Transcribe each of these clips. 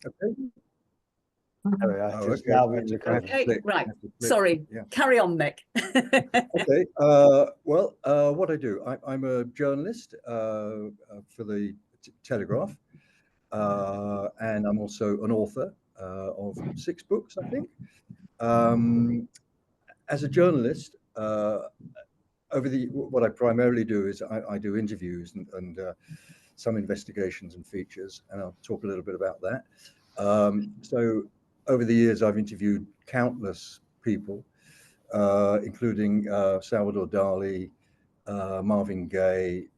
Okay. Oh, okay. Okay, right. Sorry. Yeah. Carry on, Mick. Okay. Well, what I do, I'm a journalist for the Telegraph, and I'm also an author of 6 books, I think. As a journalist, what I primarily do is I do interviews and some investigations and features, and I'll talk a little bit about that. So over the years, I've interviewed countless people, including Salvador Dali, Marvin Gaye,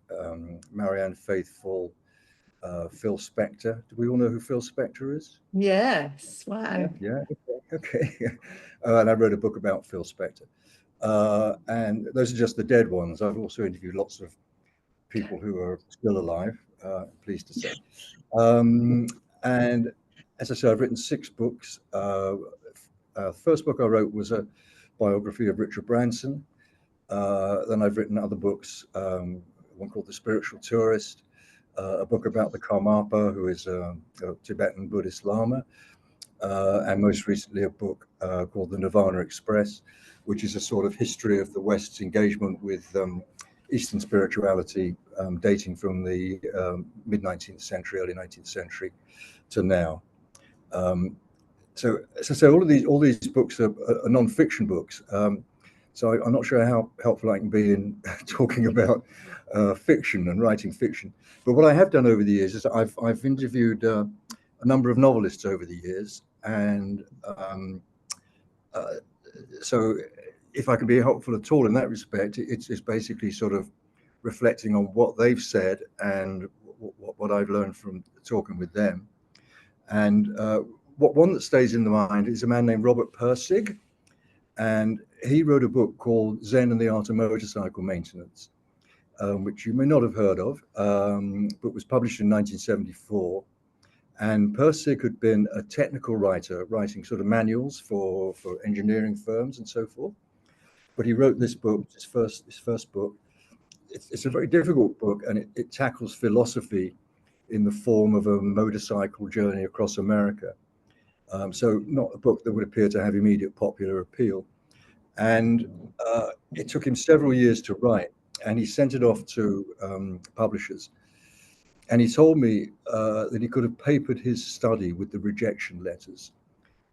Marianne Faithfull, Phil Spector. Do we all know who Phil Spector is? Yes. Wow. Yeah. Okay. And I wrote a book about Phil Spector. And those are just the dead ones. I've also interviewed lots of people who are still alive, pleased to say. And as I said, I've written 6 books. The first book I wrote was a biography of Richard Branson. Then I've written other books, one called The Spiritual Tourist, a book about the Karmapa, who is a Tibetan Buddhist Lama, and most recently a book called The Nirvana Express, which is a sort of history of the West's engagement with Eastern spirituality, dating from the mid-19th century, early 19th century to now. So as I say, all these books are non-fiction books. So I'm not sure how helpful I can be in talking about fiction and writing fiction. But what I have done over the years is I've interviewed a number of novelists over the years, and so if I can be helpful at all in that respect, it's basically sort of reflecting on what they've said and what I've learned from talking with them. And one that stays in the mind is a man named Robert Pirsig, and he wrote a book called Zen and the Art of Motorcycle Maintenance, which you may not have heard of, but was published in 1974. And Pirsig had been a technical writer, writing sort of manuals for engineering firms and so forth. But he wrote this book, his first book. It's a very difficult book, and it tackles philosophy in the form of a motorcycle journey across America. So not a book that would appear to have immediate popular appeal. And it took him several years to write, and he sent it off to publishers. And he told me that he could have papered his study with the rejection letters,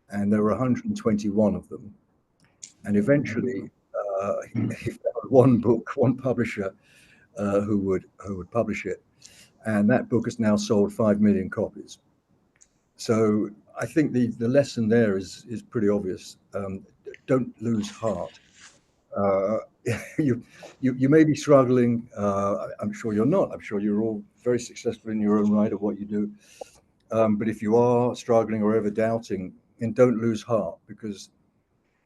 and there were 121 of them. And eventually, he found one publisher who would publish it, and that book has now sold 5 million copies. So I think the lesson there is pretty obvious. Don't lose heart. You may be struggling. I'm sure you're not. I'm sure you're all very successful in your own right at what you do. But if you are struggling or ever doubting, then don't lose heart, because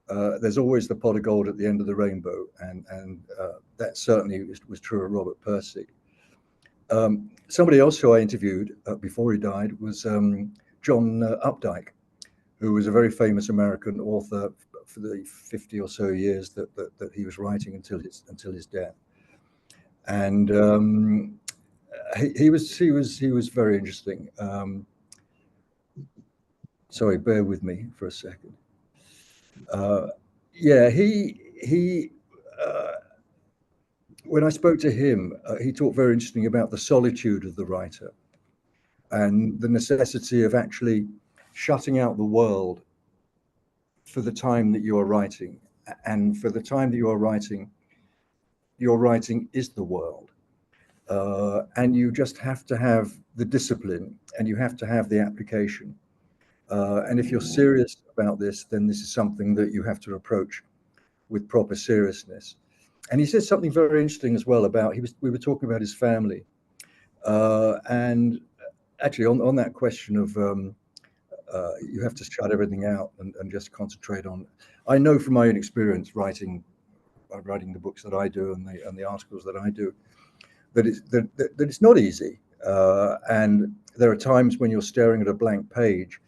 there's always the pot of gold at the end of the rainbow, and that certainly was true of Robert Pirsig. Somebody else who I interviewed before he died was John Updike, who was a very famous American author for the 50 or so years that he was writing until his death. And he was very interesting. Sorry, bear with me for a second. Yeah, he when I spoke to him, he talked very interesting about the solitude of the writer and the necessity of actually shutting out the world for the time that you are writing. And for the time that you are writing, your writing is the world. And you just have to have the discipline, and you have to have the application. And if you're serious about this, then this is something that you have to approach with proper seriousness. And he said something very interesting as well about, we were talking about his family. And actually on that question of you have to shut everything out and just concentrate on, I know from my own experience writing the books that I do and the articles that I do, that it's not easy. And there are times when you're staring at a blank page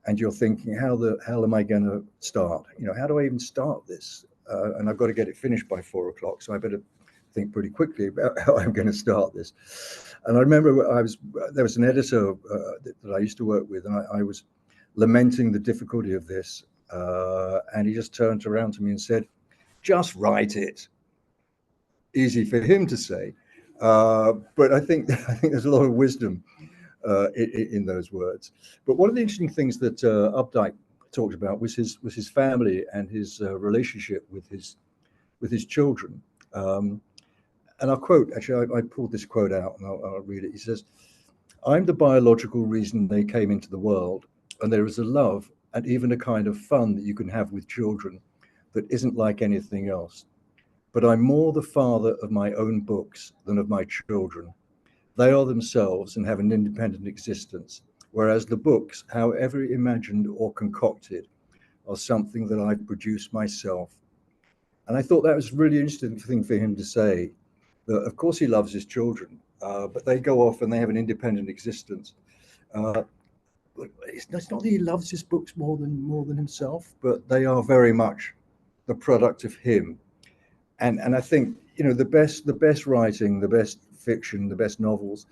and you're thinking, how the hell am I going to start? How do I even start this? And I've got to get it finished by 4 o'clock, so I better think pretty quickly about how I'm going to start this. And I remember there was an editor that I used to work with, and I was lamenting the difficulty of this, and he just turned around to me and said, "Just write it." Easy for him to say, but I think there's a lot of wisdom in those words. But one of the interesting things that Updike talked about was his family and his relationship with his children. And I'll quote, actually, I pulled this quote out and I'll read it. He says, "I'm the biological reason they came into the world, and there is a love and even a kind of fun that you can have with children that isn't like anything else. But I'm more the father of my own books than of my children. They are themselves and have an independent existence, whereas the books, however imagined or concocted, are something that I've produced myself." And I thought that was a really interesting thing for him to say, that of course he loves his children, but they go off and they have an independent existence. It's not that he loves his books more than himself, but they are very much the product of him. And I think, you know, the best writing, the best fiction, the best novels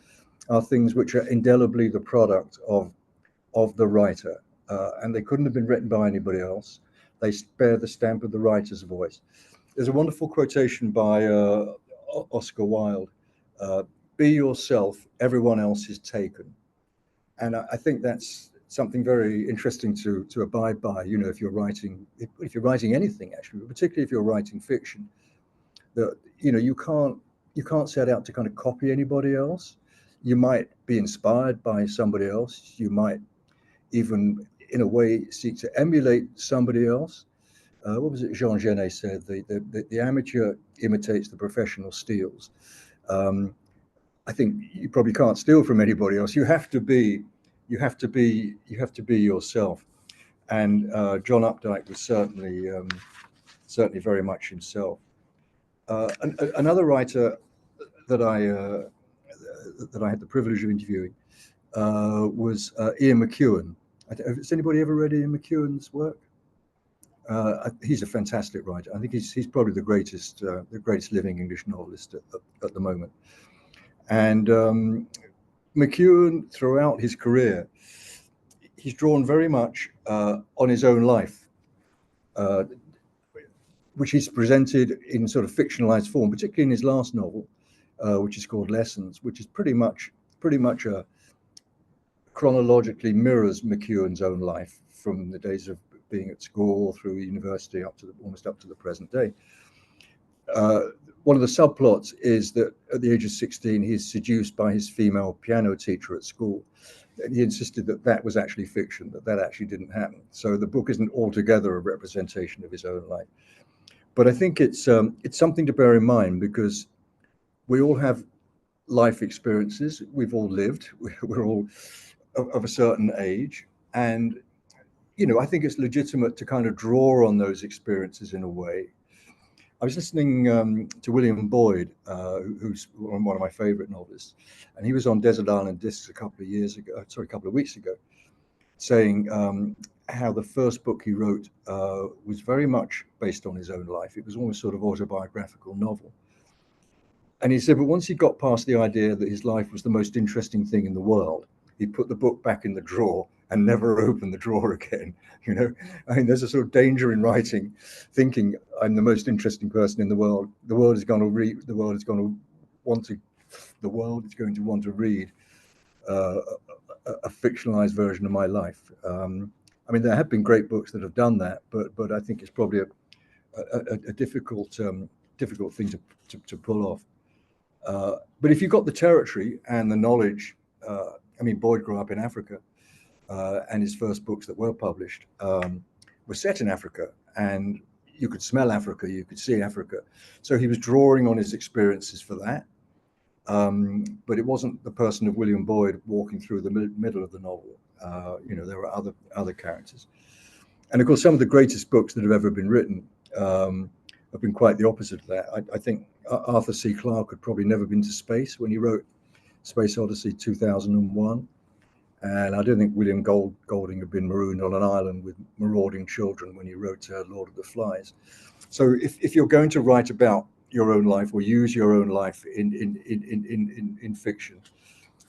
are things which are indelibly the product of the writer, and they couldn't have been written by anybody else. They bear the stamp of the writer's voice. There's a wonderful quotation by Oscar Wilde: "Be yourself, everyone else is taken." And I think that's something very interesting to abide by. You know, if you're writing anything, actually, but particularly if you're writing fiction, that, you know, you can't set out to kind of copy anybody else. You might be inspired by somebody else. You might even, in a way, seek to emulate somebody else. What was it Jean Genet said? The amateur imitates, the professional steals. I think you probably can't steal from anybody else. You have to be yourself. And John Updike was certainly very much himself. Another writer that I had the privilege of interviewing was Ian McEwan. Has anybody ever read Ian McEwan's work? He's a fantastic writer. I think he's probably the greatest living English novelist at the moment. And McEwan, throughout his career, he's drawn very much on his own life, which he's presented in sort of fictionalized form, particularly in his last novel, which is called Lessons, which is pretty much chronologically mirrors McEwan's own life from the days of being at school through university almost up to the present day. One of the subplots is that at the age of 16, he's seduced by his female piano teacher at school. And he insisted that was actually fiction, that actually didn't happen. So the book isn't altogether a representation of his own life. But I think it's something to bear in mind, because we all have life experiences. We've all lived. We're all of a certain age. And, you know, I think it's legitimate to kind of draw on those experiences in a way. I was listening to William Boyd, who's one of my favorite novelists, and he was on Desert Island Discs a couple of weeks ago, saying how the first book he wrote was very much based on his own life. It was almost sort of autobiographical novel. And he said, but once he got past the idea that his life was the most interesting thing in the world, he put the book back in the drawer and never opened the drawer again. You know, I mean, there's a sort of danger in writing, thinking I'm the most interesting person in the world. The world is going to want to read a fictionalized version of my life. I mean, there have been great books that have done that, but I think it's probably a difficult thing to pull off. But if you've got the territory and the knowledge, I mean, Boyd grew up in Africa, and his first books that were published were set in Africa, and you could smell Africa, you could see Africa. So he was drawing on his experiences for that. But it wasn't the person of William Boyd walking through the middle of the novel. You know, there were other characters. And of course, some of the greatest books that have ever been written have been quite the opposite of that. I think Arthur C. Clarke had probably never been to space when he wrote Space Odyssey 2001. And I don't think William Golding had been marooned on an island with marauding children when he wrote Lord of the Flies. So if you're going to write about your own life or use your own life in fiction,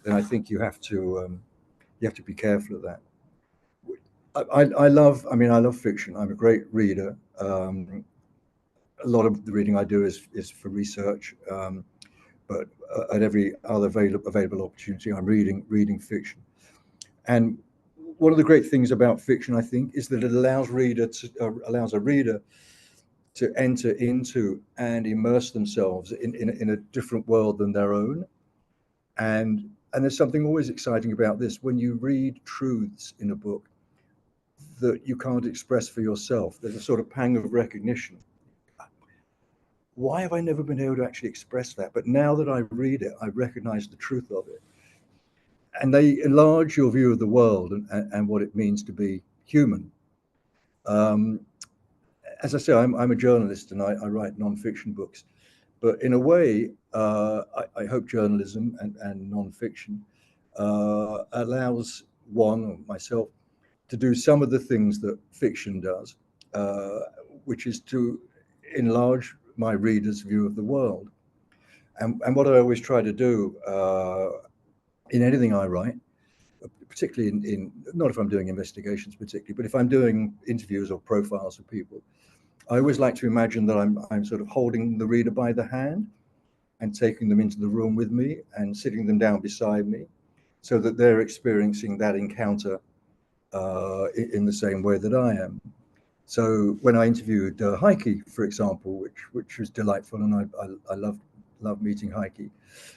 then I think you have to be careful of that. I love fiction. I'm a great reader. A lot of the reading I do is for research, but at every other available opportunity, I'm reading fiction. And one of the great things about fiction, I think, is that it allows a reader to enter into and immerse themselves in a different world than their own. And there's something always exciting about this. When you read truths in a book that you can't express for yourself, there's a sort of pang of recognition. Why have I never been able to actually express that? But now that I read it, I recognize the truth of it. And they enlarge your view of the world and what it means to be human. As I say, I'm a journalist and I write non-fiction books. But in a way, I hope journalism and non-fiction allows one, or myself, to do some of the things that fiction does, which is to enlarge my readers' view of the world. And what I always try to do in anything I write, particularly in not if I'm doing investigations particularly, but if I'm doing interviews or profiles of people, I always like to imagine that I'm sort of holding the reader by the hand and taking them into the room with me and sitting them down beside me so that they're experiencing that encounter in the same way that I am. So when I interviewed Heike, for example, which was delightful, and I loved meeting Heike.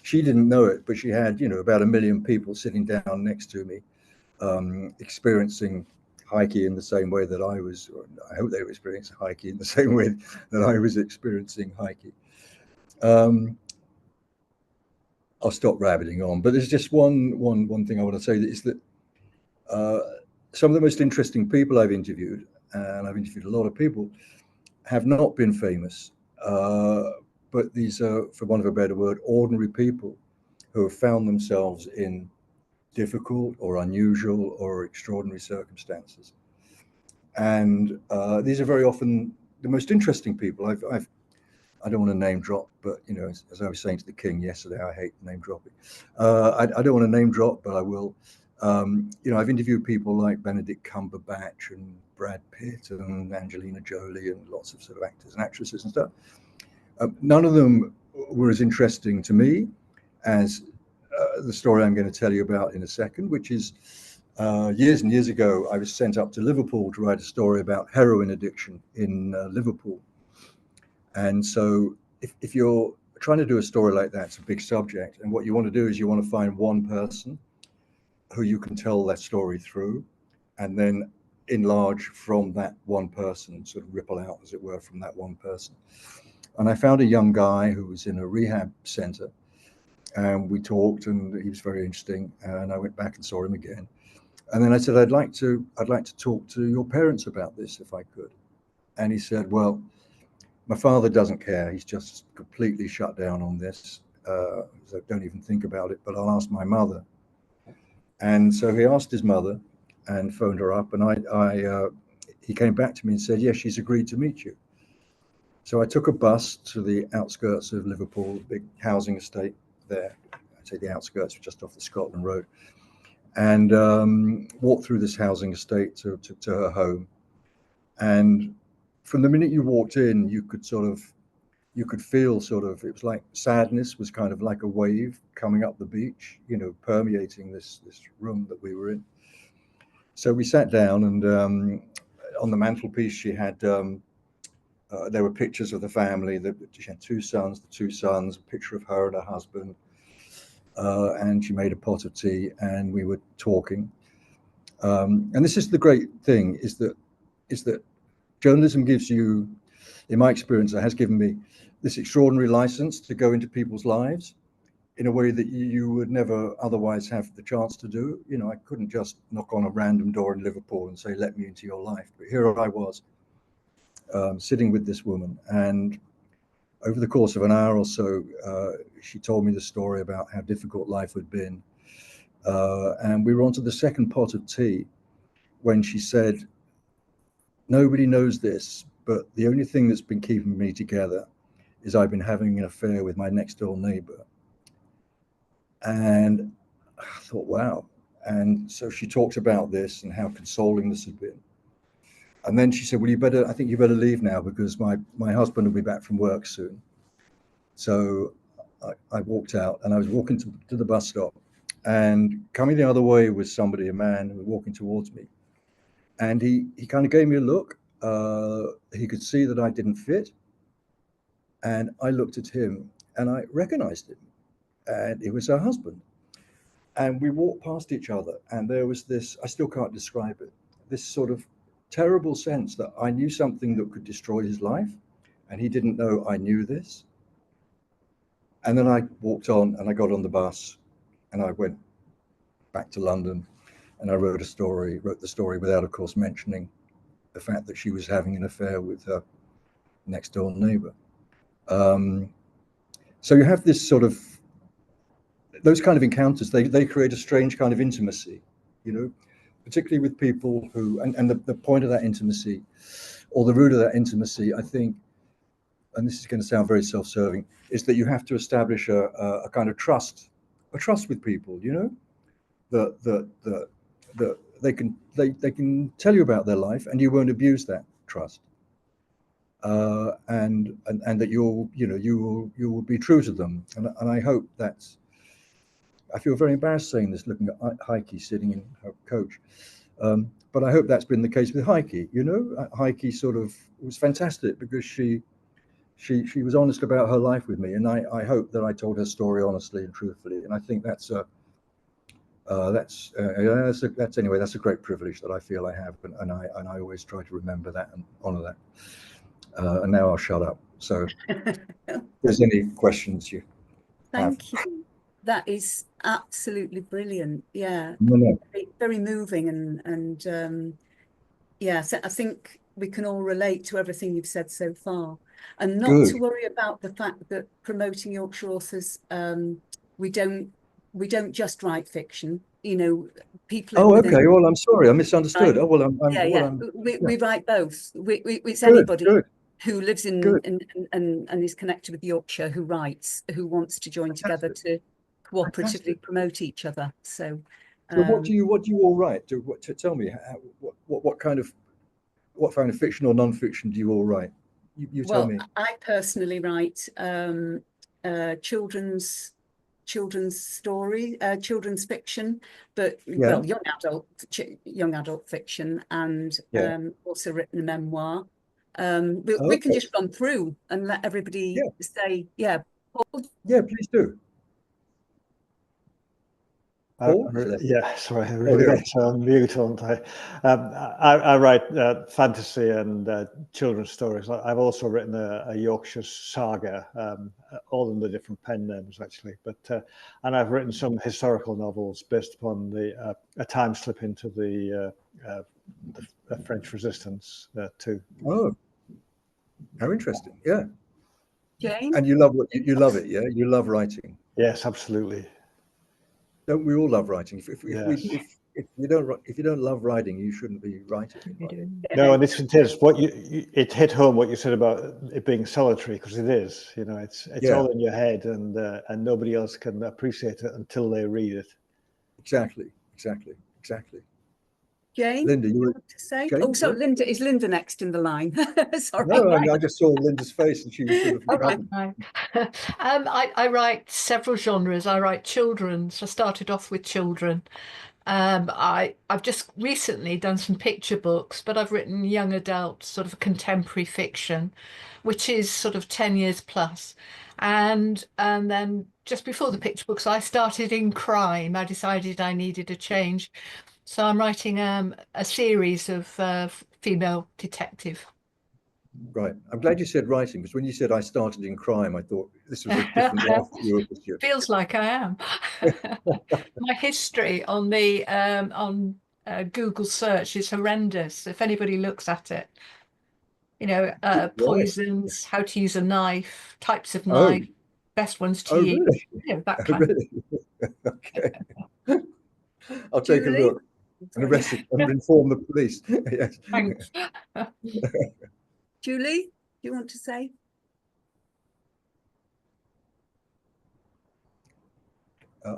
She didn't know it, but she had, about 1 million people sitting down next to me, experiencing Heike in the same way that I was. Or I hope they were experiencing Heike in the same way that I was experiencing Heike. I'll stop rabbiting on, but there's just one thing I want to say is that some of the most interesting people I've interviewed, and I've interviewed a lot of people, have not been famous, but these are, for want of a better word, ordinary people who have found themselves in difficult or unusual or extraordinary circumstances. And these are very often the most interesting people. I don't want to name drop, but as I was saying to the King yesterday, I hate name dropping. I don't want to name drop, but I will. I've interviewed people like Benedict Cumberbatch and Brad Pitt and Angelina Jolie and lots of sort of actors and actresses and stuff. None of them were as interesting to me as the story I'm going to tell you about in a second, which is years and years ago, I was sent up to Liverpool to write a story about heroin addiction in Liverpool. And so if you're trying to do a story like that, it's a big subject. And what you want to do is you want to find one person who you can tell that story through, and then enlarge from that one person, sort of ripple out, as it were, from that one person. And I found a young guy who was in a rehab center, and we talked, and he was very interesting. And I went back and saw him again. And then I said, I'd like to talk to your parents about this if I could. And he said, well, my father doesn't care. He's just completely shut down on this. So don't even think about it, but I'll ask my mother. And so he asked his mother and phoned her up, and he came back to me and said, yes, she's agreed to meet you. So I took a bus to the outskirts of Liverpool, big housing estate there. I'd say the outskirts, just off the Scotland Road, and walked through this housing estate to her home. And from the minute you walked in, you could feel it was like sadness was kind of like a wave coming up the beach, permeating this room that we were in. So we sat down, and on the mantelpiece she had, there were pictures of the family. She had two sons, a picture of her and her husband, and she made a pot of tea, and we were talking. And this is the great thing, is that journalism gives you, in my experience, it has given me this extraordinary license to go into people's lives in a way that you would never otherwise have the chance to do. I couldn't just knock on a random door in Liverpool and say, let me into your life. But here I was, sitting with this woman. And over the course of an hour or so, she told me the story about how difficult life had been. And we were on to the second pot of tea when she said, nobody knows this, but the only thing that's been keeping me together is I've been having an affair with my next door neighbor. And I thought, wow. And so she talked about this and how consoling this had been. And then she said, well, I think you better leave now because my husband will be back from work soon. So I walked out and I was walking to the bus stop, and coming the other way was somebody, a man who was walking towards me. And he kind of gave me a look. He could see that I didn't fit. And I looked at him and I recognized him. And it was her husband. And we walked past each other, and there was this, I still can't describe it, this sort of terrible sense that I knew something that could destroy his life, and he didn't know I knew this. And then I walked on and I got on the bus and I went back to London, and I wrote the story without, of course, mentioning the fact that she was having an affair with her next door neighbor. So you have this sort of, those kind of encounters, they create a strange kind of intimacy, you know, particularly with people who, and the point of that intimacy, or the root of that intimacy, I think, and this is going to sound very self-serving, is that you have to establish a kind of trust with people, you know, that they can tell you about their life and you won't abuse that trust, and that you will be true to them, and I hope that's. I feel very embarrassed saying this, looking at Heike sitting in her coach. But I hope that's been the case with Heike. You know, Heike sort of was fantastic because she was honest about her life with me, and I hope that I told her story honestly and truthfully. And I think that's a great privilege that I feel I have, and I always try to remember that and honor that. And now I'll shut up. So, if there's any questions you have. Thank you. That is absolutely brilliant. Yeah, No. very moving, and yeah, so I think we can all relate to everything you've said so far, and not Good. to worry about the fact that promoting Yorkshire authors, we don't just write fiction. You know, people. Oh, okay. Well, I'm sorry, I misunderstood. Right. Oh, well, We write both. It's Good, anybody good. who lives in Good. and is connected with Yorkshire who writes, who wants to join together to cooperatively promote each other. So what do you all write? To tell me what kind of fiction or non-fiction do you all write? You tell me. I personally write children's story, children's fiction, but well, young adult fiction, and also written a memoir. We can just run through and let everybody say, Paul? Yeah, please do. Paul? Sorry, I really got on mute, haven't I write fantasy and children's stories. I've also written a Yorkshire saga, all in the different pen names actually. But and I've written some historical novels based upon a time slip into the French Resistance too. Oh, how interesting! Yeah. Jane? And you love you love it, yeah? You love writing. Yes, absolutely. Don't we all love writing? If you don't love writing, you shouldn't be writing. No, and it hit home what you said about it being solitary, because it is. You know, it's all in your head, and nobody else can appreciate it until they read it. Exactly. Jane, Linda, you want to say? Jane, Linda, is Linda next in the line? Sorry. No, I just saw Linda's face and she was sort of. I write several genres. I write children's. I started off with children. I've just recently done some picture books, but I've written young adult sort of contemporary fiction, which is sort of 10 years plus. And then just before the picture books, I started in crime. I decided I needed a change. So I'm writing a series of female detective. Right. I'm glad you said writing, because when you said I started in crime, I thought this was a different life to your pursuit. Feels like I am. My history on the Google search is horrendous. If anybody looks at it, you know, poisons, how to use a knife, types of knife, best ones to use. Really? You know, that kind of. Okay. I'll take a look and arrest it and inform the police. Yes. Thanks. Julie, do you want to say?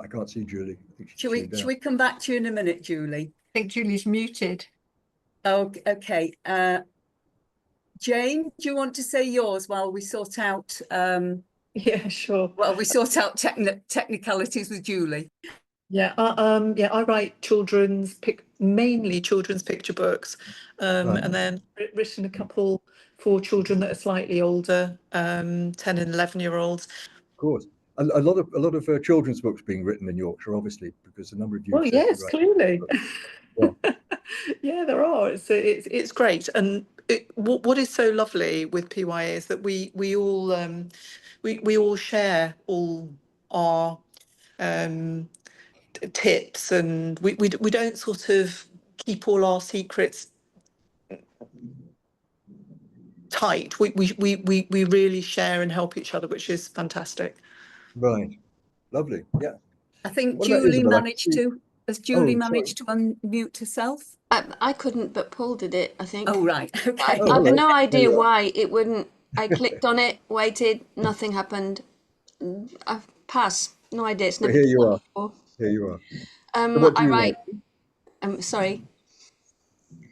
I can't see Julie. I think Should we come back to you in a minute, Julie? I think Julie's muted. Oh, okay. Jane, do you want to say yours while we sort out? Yeah, sure. Well, we sort out technicalities with Julie. Yeah, I write mainly children's picture books, Right. and then written a couple for children that are slightly older, 10 and 11-year-olds. Of course, a lot of children's books being written in Yorkshire, obviously, because a number of you. Well, yes, clearly. Yeah. Yeah, there are. It's great, and what is so lovely with PYA is that we all share all our tips, and we don't sort of keep all our secrets tight. We really share and help each other, which is fantastic. Right, lovely. Yeah, I think What about Julie Isabel? managed to. Has Julie Oh, managed to unmute herself? I couldn't, but Paul did it, I think. Oh, right. Okay. Oh, I've hello. no idea There you are. why it wouldn't. I clicked on it, waited, nothing happened. I pass. No idea. It's But never here been you done are. before. Here you are. So what do I you write. write? Sorry.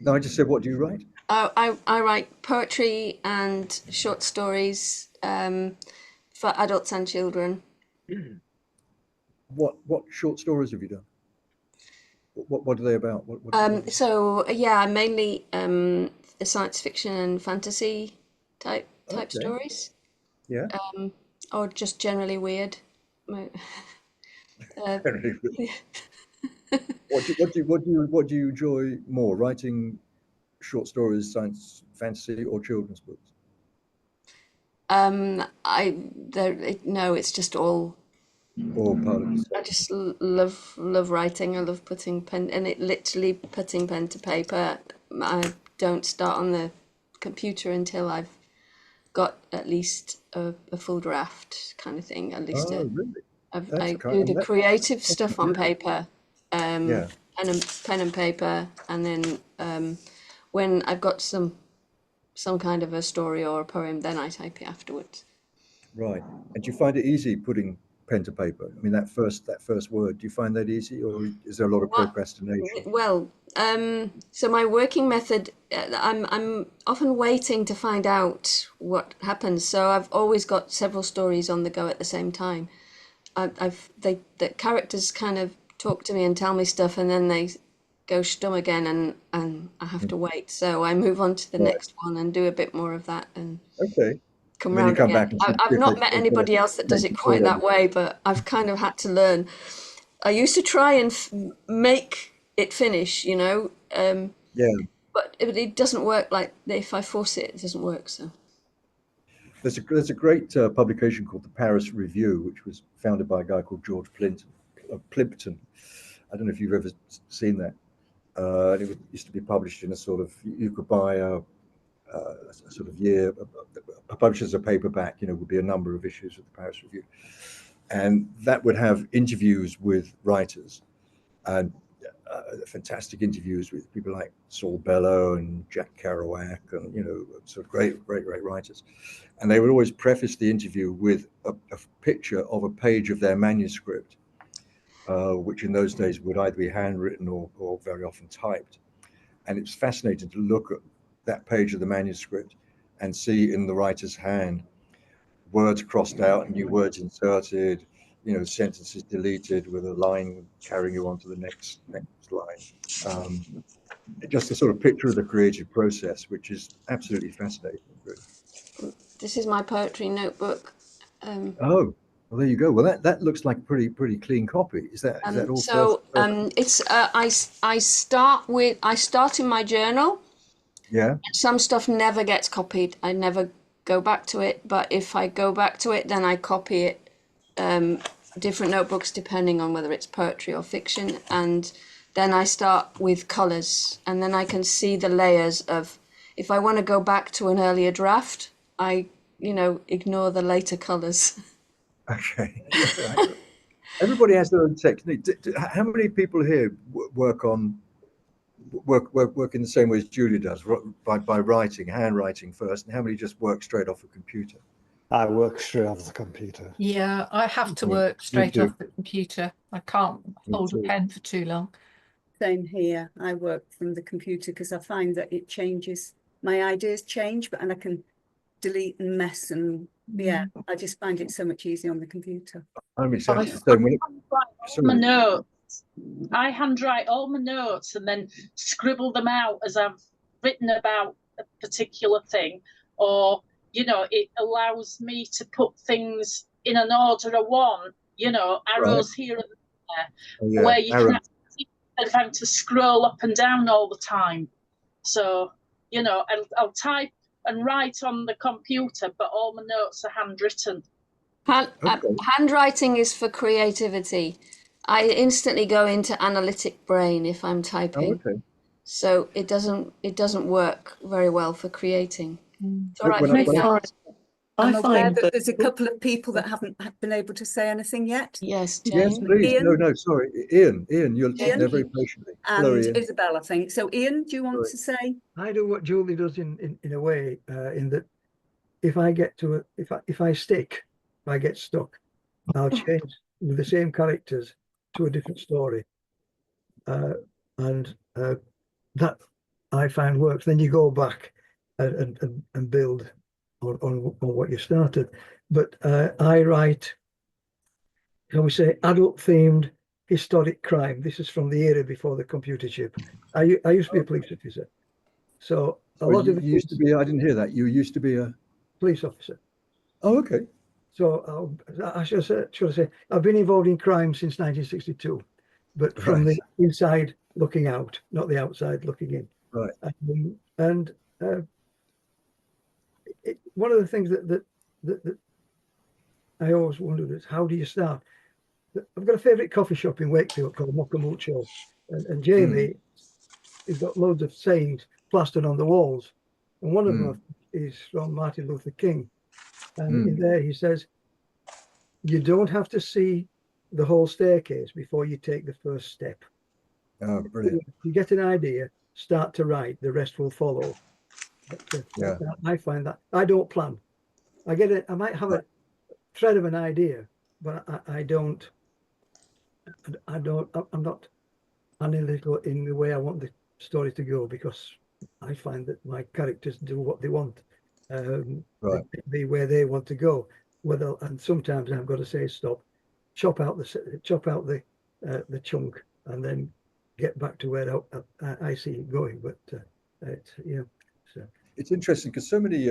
No, I just said, what do you write? I write poetry and short stories for adults and children. What short stories have you done? What are they about? What So yeah, mainly science fiction and fantasy type Okay. stories, Yeah. or just generally weird. What do you enjoy more, writing short stories, science, fantasy, or children's books? No, it's just all. Or part of I just love writing. I love putting pen to paper. I don't start on the computer until I've got at least a full draft kind of thing. At least really? I do the creative stuff on paper, Yeah. pen and paper, and then when I've got some kind of a story or a poem, then I type it afterwards. Right. And do you find it easy putting pen to paper? I mean, that first word, do you find that easy, or is there a lot of procrastination? Well, so my working method, I'm often waiting to find out what happens. So I've always got several stories on the go at the same time. The characters kind of talk to me and tell me stuff, and then they go stum again, and I have to wait. So I move on to the next one and do a bit more of that, and Okay. come And then you round come again. back and I've not met anybody else that does it quite that way, but I've kind of had to learn. I used to try and make it finish, Yeah. but it doesn't work. Like if I force it, it doesn't work. So There's a great publication called the Paris Review, which was founded by a guy called George Plimpton. I don't know if you've ever seen that. It used to be published in a sort of, you could buy a sort of year, published as a paperback, would be a number of issues of the Paris Review. And that would have interviews with writers, and fantastic interviews with people like Saul Bellow and Jack Kerouac, and sort of great writers. And they would always preface the interview with a picture of a page of their manuscript, which in those days would either be handwritten or very often typed. And it's fascinating to look at that page of the manuscript and see in the writer's hand words crossed out and new words inserted, sentences deleted with a line carrying you on to the next line. Just a sort of picture of the creative process, which is absolutely fascinating. this is my poetry notebook. Oh, well, there you go. Well, that looks like a pretty clean copy. Is that all? So it's I start in my journal. Yeah. Some stuff never gets copied. I never go back to it, but if I go back to it, then I copy it. Different notebooks depending on whether it's poetry or fiction, and then I start with colours, and then I can see the layers of. If I want to go back to an earlier draft, I ignore the later colours. Okay. Everybody has their own technique. How many people here work in the same way as Julie does, by writing, handwriting first, and how many just work straight off a computer? I work straight off the computer. Yeah, I have to work straight off the computer. I can't hold a pen for too long. Same here. I work from the computer because I find that it changes. My ideas change, and I can delete and mess, and yeah, I just find it so much easier on the computer. I'm exactly the same. My notes. I handwrite all my notes and then scribble them out as I've written about a particular thing, or it allows me to put things in an order I want. Arrows here and there, where you can actually having to scroll up and down all the time. So I'll type and write on the computer, but all my notes are handwritten. Handwriting is for creativity. I instantly go into analytic brain if I'm typing. Oh, okay. So it doesn't work very well for creating. It's all right. I'm aware that there's a couple of people that haven't been able to say anything yet. Yes, Jane. Yes, please. Ian? No, sorry. Ian, you're sitting there very patiently. And hello, Ian. Isabel, I think. So Ian, do you want to say? I do what Julie does in a way, in that if I get to if I get stuck, I'll change with the same characters to a different story. And that I find works. Then you go back and build on what you started. But I write, shall we say, adult themed historic crime. This is from the era before the computer chip. I used to be a police officer. So lot of you used to be, I didn't hear that. You used to be a police officer. Oh, okay. So I should say I've been involved in crime since 1962, but from the inside looking out, not the outside looking in. Right. One of the things that I always wondered is, how do you start? I've got a favourite coffee shop in Wakefield called Mochamucho, and Jamie has got loads of sayings plastered on the walls, and one of them is from Martin Luther King, and in there he says, "You don't have to see the whole staircase before you take the first step." Oh, brilliant! If you get an idea, start to write, the rest will follow. I find that I don't plan. I might have a thread of an idea, but I'm not analytical in the way I want the story to go, because I find that my characters do what they want, be where they want to go. And sometimes I've got to say stop, chop out the chunk, and then get back to where I see it going. But it's interesting because so many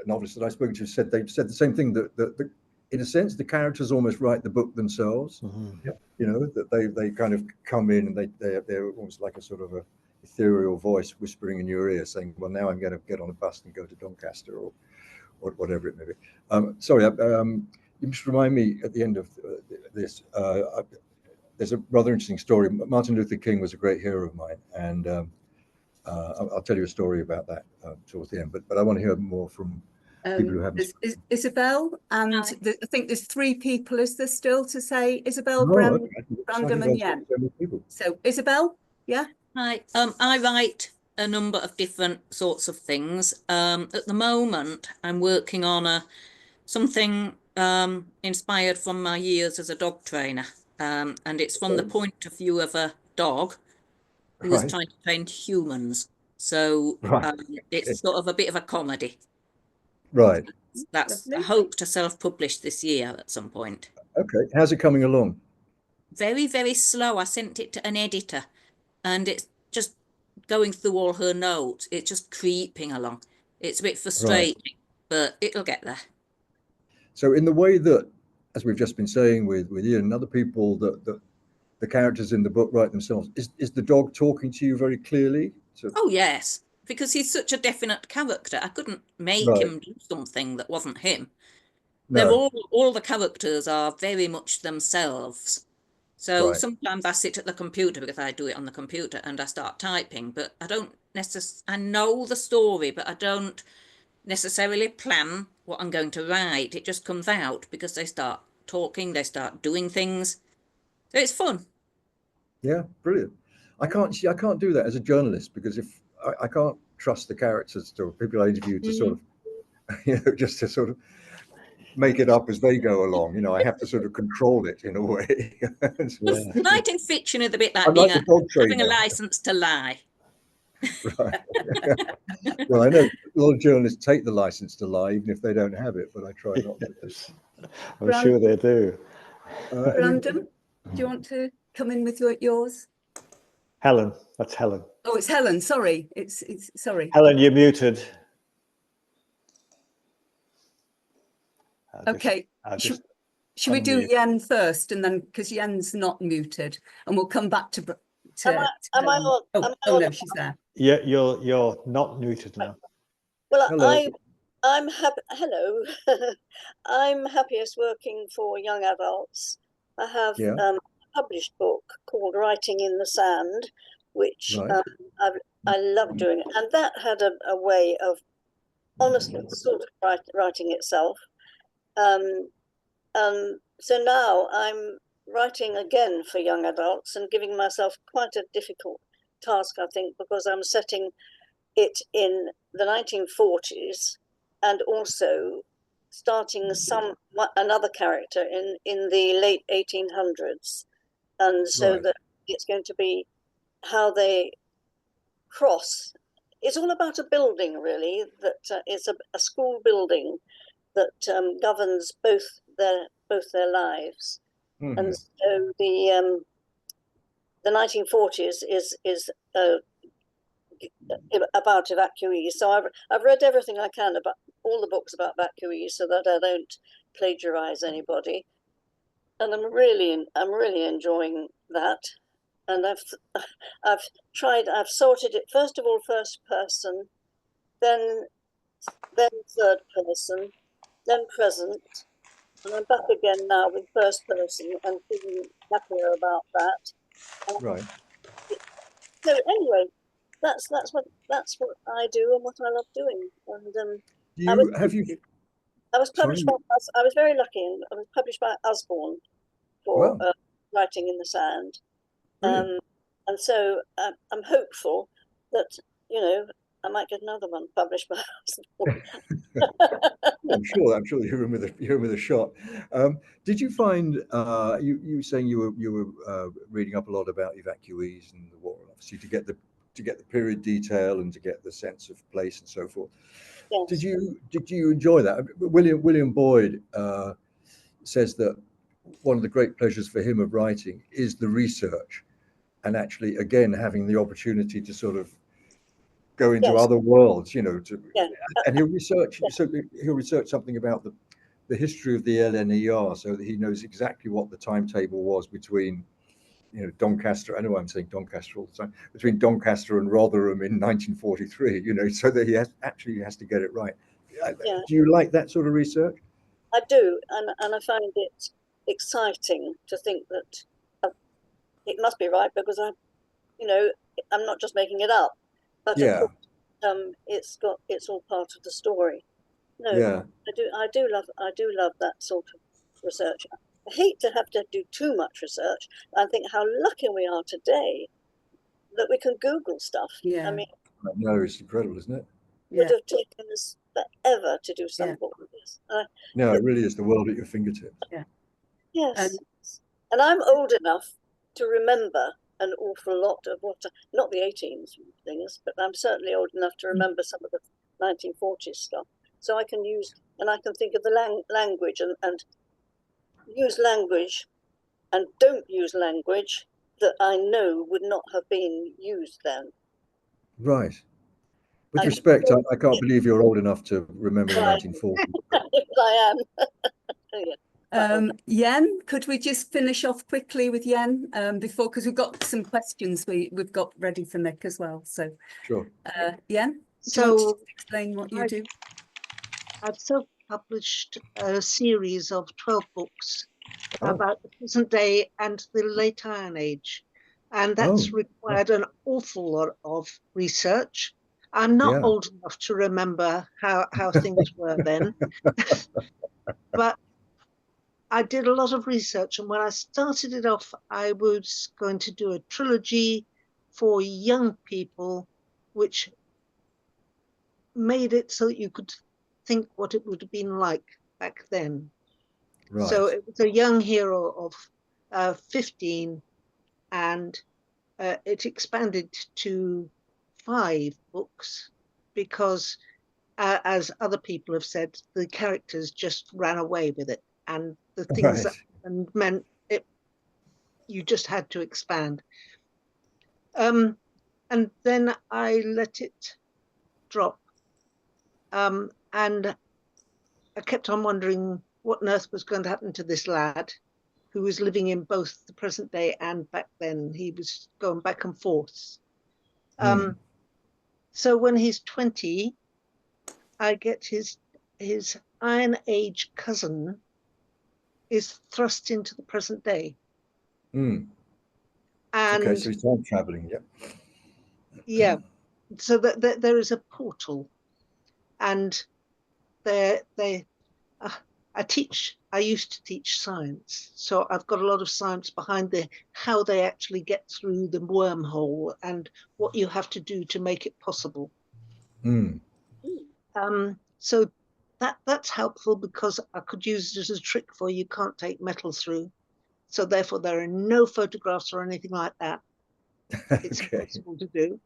novelists that I've spoken to they've said the same thing, that in a sense the characters almost write the book themselves. That they kind of come in and they're almost like a sort of a ethereal voice whispering in your ear saying, well, now I'm going to get on a bus and go to Doncaster or whatever it may be. Sorry, you must remind me at the end of this, there's a rather interesting story. Martin Luther King was a great hero of mine, and I'll tell you a story about that towards the end, but I want to hear more from people who haven't. Isabel, and I think there's 3 people, is there still, to say? Isabel, Brandon and Yen. So Isabel, yeah? Hi, I write a number of different sorts of things. At the moment, I'm working on something inspired from my years as a dog trainer, and it's from the point of view of a dog who is trying to train humans. So it's sort of a bit of a comedy. Right. That's I hope to self-publish this year at some point. Okay. How's it coming along? Very, very slow. I sent it to an editor, and it's just going through all her notes. It's just creeping along. It's a bit frustrating, but it'll get there. So in the way that, as we've just been saying with Ian and other people, that the characters in the book write themselves, is the dog talking to you very clearly? Oh, yes, because he's such a definite character. I couldn't make him do something that wasn't him. No. They're all the characters are very much themselves. So sometimes I sit at the computer, because I do it on the computer, and I start typing, but I don't I know the story, but I don't necessarily plan what I'm going to write. It just comes out because they start talking, they start doing things. So it's fun. Yeah, brilliant. I can't do that as a journalist, because if I can't trust the characters or people I interview to sort of just to sort of make it up as they go along. I have to sort of control it in a way. Writing fiction is a bit like I'm being like the dog having a trainer. license to lie. Right. Well, I know a lot of journalists take the license to lie, even if they don't have it, but I try not to. I'm sure they do. Brandon, do you want to come in with yours? Helen, that's Helen. Oh, it's Helen. Sorry, it's sorry. Helen, you're muted. Okay. Should we do Yen first, and then because Yen's not muted, and we'll come back to am I on? Oh no, she's there. Yeah, you're not muted now. Well, hello. I'm happy. Hello, I'm happiest working for young adults. I have a published book called Writing in the Sand, which I love doing, and that had a way of honestly sort of writing itself. So now I'm writing again for young adults and giving myself quite a difficult task, I think, because I'm setting it in the 1940s and also starting another character in the late 1800s, and so that it's going to be how they cross. It's all about a building, really, that is a school building that governs both their lives. Mm-hmm. And so the 1940s is about evacuees. So I've read everything I can about all the books about evacuees, so that I don't plagiarize anybody. And I'm really enjoying that. And I've sorted it first of all first person, then third person, then present, and I'm back again now with first person and feeling happier about that. Right. So anyway, that's what I do and what I love doing. And I was published by. I was very lucky, and I was published by Usborne for Writing in the Sand. And so I'm hopeful that I might get another one published by Usborne. I'm sure you're in with a shot. Did you find you were saying you were reading up a lot about evacuees and the war, obviously to get the period detail and to get the sense of place and so forth. Yes. Did you enjoy that? William Boyd says that one of the great pleasures for him of writing is the research, and actually again having the opportunity to sort of go into other worlds, and he'll research something about the history of the LNER, so that he knows exactly what the timetable was between Doncaster. I know I'm saying Doncaster all the time, between Doncaster and Rotherham in 1943, so that he has to get it right. Do you like that sort of research? I do, and I find it exciting to think that it must be right, because I'm not just making it up, but of course, it's all part of the story. I do love that sort of research. I hate to have to do too much research. I think how lucky we are today that we can Google stuff. Yeah. I mean, no, it's incredible, isn't it? Would have taken us forever to do something like this. No, it really is the world at your fingertips. Yeah. Yes. And I'm old enough to remember an awful lot of not the 18s things, but I'm certainly old enough to remember some of the 1940s stuff. So I can think of the language and use language, and don't use language that I know would not have been used then. Right. With respect, I can't believe you're old enough to remember the 1940s. I am. Yen, could we just finish off quickly with Yen before, because we've got some questions we've got ready for Mick as well. So sure. Yen, do you want to explain what you do? I've self-published a series of 12 books about the present day and the late Iron Age, and that's required an awful lot of research. I'm not old enough to remember how things were then, but I did a lot of research, and when I started it off, I was going to do a trilogy for young people, which made it so that you could think what it would have been like back then. Right. So it was a young hero of 15, and it expanded to 5 books because, as other people have said, the characters just ran away with it, and the things that meant it, you just had to expand. And then I let it drop, and I kept on wondering what on earth was going to happen to this lad who was living in both the present day and back then. He was going back and forth. So when he's 20, I get his Iron Age cousin is thrust into the present day. And okay, so he's time traveling. Yeah. So that there is a portal, and I used to teach science, so I've got a lot of science behind how they actually get through the wormhole and what you have to do to make it possible. So that's helpful because I could use it as a trick for you can't take metal through. So therefore there are no photographs or anything like that. It's impossible to do.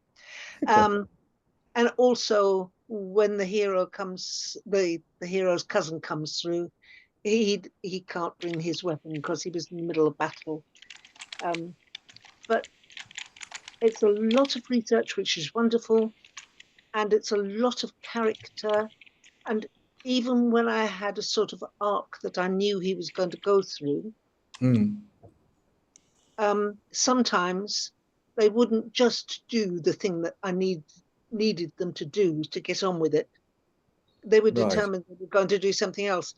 And also when the hero comes, the hero's cousin comes through, he can't bring his weapon because he was in the middle of battle. But it's a lot of research, which is wonderful, and it's a lot of character. And even when I had a sort of arc that I knew he was going to go through, sometimes they wouldn't just do the thing that I needed them to do to get on with it. They were determined they were going to do something else.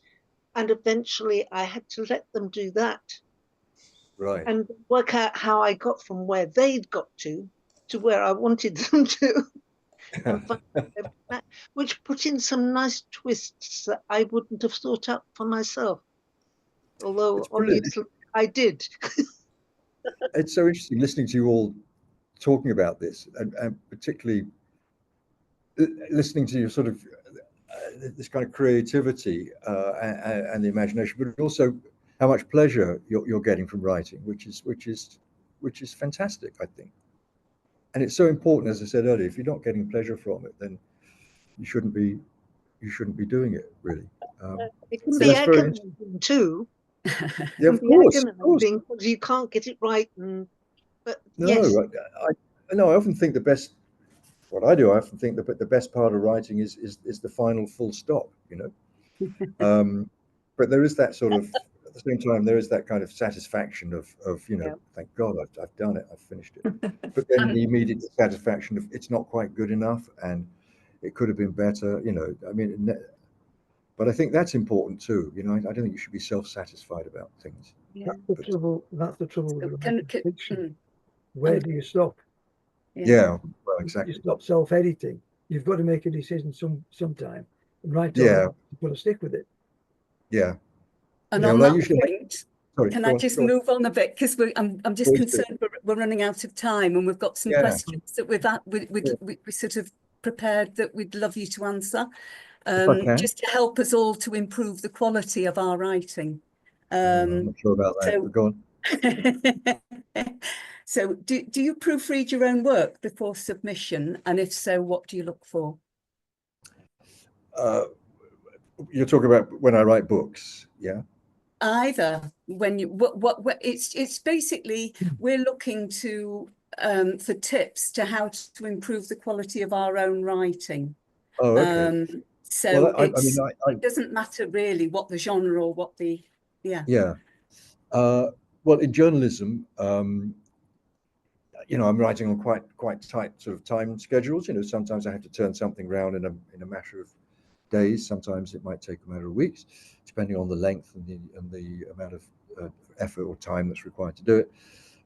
And eventually I had to let them do that. And work out how I got from where they'd got to where I wanted them to. Which put in some nice twists that I wouldn't have thought up for myself. Although obviously I did. It's so interesting listening to you all talking about this, and particularly listening to you sort of this kind of creativity and the imagination, but also how much pleasure you're getting from writing, which is fantastic, I think. And it's so important, as I said earlier, if you're not getting pleasure from it, then you shouldn't be doing it, really. It can be agonizing too. Yeah, of course. Because you can't get it right. But no, yes. I often think what I do, I often think that the best part of writing is the final full stop, you know. But there is that sort of, at the same time, there is that kind of satisfaction of thank God I've done it, I've finished it. But then the immediate satisfaction of it's not quite good enough and it could have been better, you know. I mean, but I think that's important too. You know, I don't think you should be self-satisfied about things. That's the trouble. That's the trouble with fiction. Where do you stop? Yeah, well, exactly. You stop self-editing. You've got to make a decision sometime. And right you've got to stick with it. Yeah. And on that point, can I just move on a bit, because I'm just concerned we're running out of time, and we've got some questions that we sort of prepared that we'd love you to answer, just to help us all to improve the quality of our writing. I'm not sure about that. So, go on. So do you proofread your own work before submission? And if so, what do you look for? You're talking about when I write books, yeah? Either. When you it's basically we're looking to for tips to how to improve the quality of our own writing. Oh, okay. So it doesn't matter really what the genre or what the well, in journalism, you know, I'm writing on quite tight sort of time schedules. You know, sometimes I have to turn something around in a matter of days. Sometimes it might take a matter of weeks, depending on the length and the amount of effort or time that's required to do it.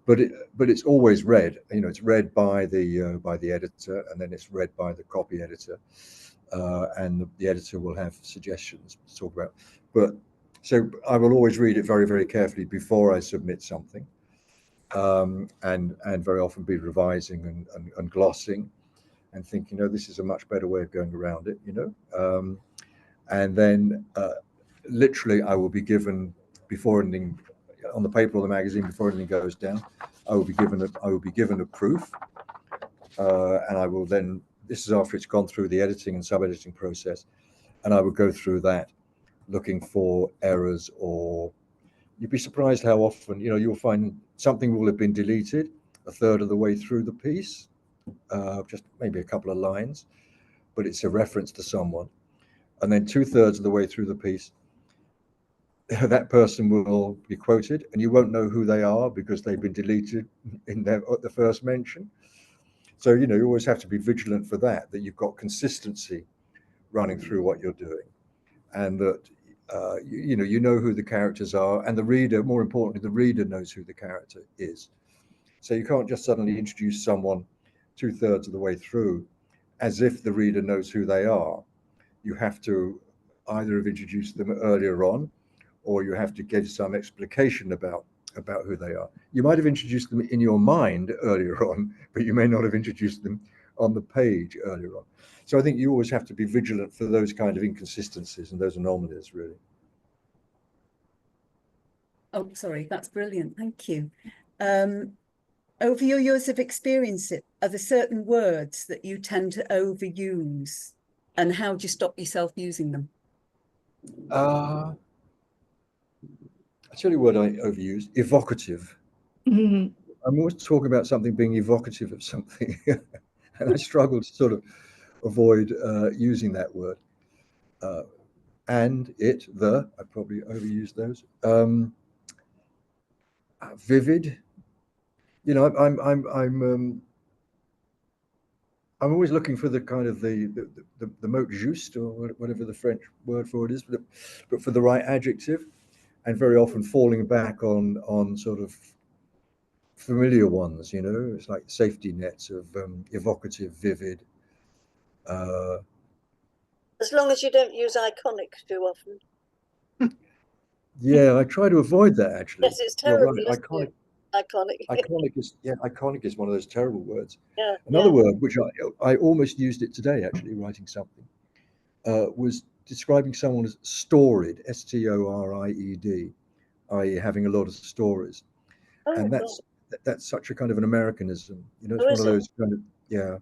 But it's always read. You know, it's read by the editor, and then it's read by the copy editor, and the editor will have suggestions to talk about. But so I will always read it very, very carefully before I submit something, and very often be revising and glossing, and think, you know, this is a much better way of going around it, you know. And then literally I will be given, before anything on the paper or the magazine, before anything goes down, I will be given a proof, and I will then, this is after it's gone through the editing and sub-editing process, and I will go through that looking for errors, or you'd be surprised how often, you'll find something will have been deleted a third of the way through the piece, just maybe a couple of lines, but it's a reference to someone. And then 2/3 of the way through the piece, that person will be quoted, and you won't know who they are because they've been deleted in the first mention. So, you always have to be vigilant for that you've got consistency running through what you're doing, and that, you know who the characters are, and the reader, more importantly, the reader knows who the character is. So you can't just suddenly introduce someone 2/3 of the way through as if the reader knows who they are. You have to either have introduced them earlier on, or you have to give some explication about who they are. You might have introduced them in your mind earlier on, but you may not have introduced them on the page earlier on. So I think you always have to be vigilant for those kind of inconsistencies and those anomalies, really. Oh, sorry, that's brilliant. Thank you. Over your years of experience, are there certain words that you tend to overuse, and how do you stop yourself using them? I'll tell you what I overuse: evocative. Mm-hmm. I'm always talking about something being evocative of something, and I struggle to sort of avoid using that word. And I probably overuse those. Vivid. I'm always looking for the kind of the mot juste, or whatever the French word for it is, but for the right adjective, and very often falling back on sort of familiar ones. It's like safety nets of evocative, vivid. As long as you don't use iconic too often. Yeah, I try to avoid that, actually. Yes, it's terrible. Right. Iconic is one of those terrible words. Yeah. Another word, which I almost used it today, actually, writing something, was describing someone as storied, STORIED, i.e. having a lot of stories. Oh, and that's such a kind of an Americanism. It's one of those kind of, yeah.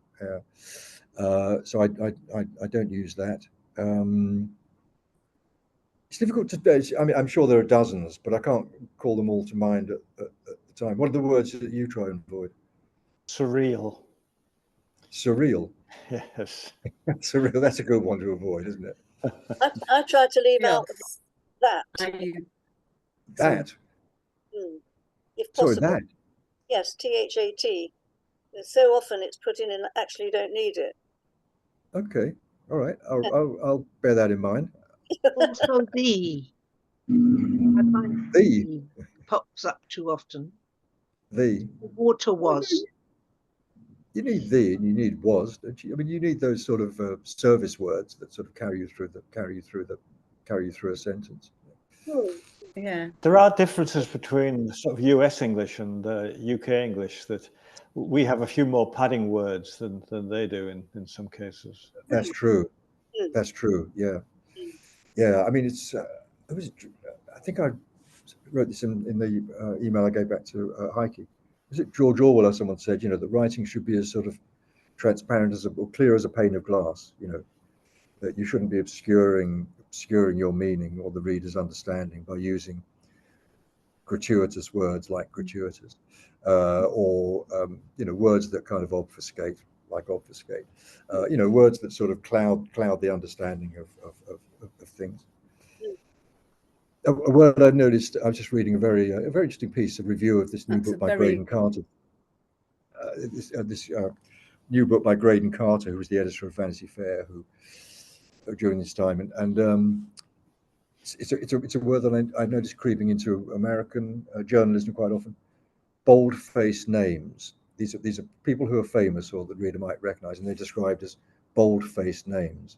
So I don't use that. It's difficult to, I mean, I'm sure there are dozens, but I can't call them all to mind at the time. What are the words that you try and avoid? Surreal. Surreal? Yes. Surreal, that's a good one to avoid, isn't it? I try to leave out that. That? If possible. Sorry, that? Yes, THAT. So often it's put in and actually you don't need it. Okay, all right, I'll bear that in mind. Also the. I find the pops up too often. The water was. You need the and you need was, don't you? I mean, you need those sort of service words that sort of carry you through a sentence. Yeah. There are differences between sort of US English and UK English, that we have a few more padding words than they do in some cases. That's true. That's true. Yeah. Yeah. I mean, it's. I think I wrote this in the email I gave back to Heike. Was it George Orwell or someone said, that writing should be as sort of transparent or clear as a pane of glass, that you shouldn't be obscuring your meaning or the reader's understanding by using gratuitous words like gratuitous, or words that kind of obfuscate, like obfuscate, words that sort of cloud the understanding of things. A word I noticed, I was just reading a very interesting piece, a review of this new book by Graydon Carter. This new book by Graydon Carter, who was the editor of Vanity Fair, who during this time, and it's a word that I noticed creeping into American journalism quite often. Bold-faced names. These are people who are famous or that the reader might recognise, and they're described as bold-faced names.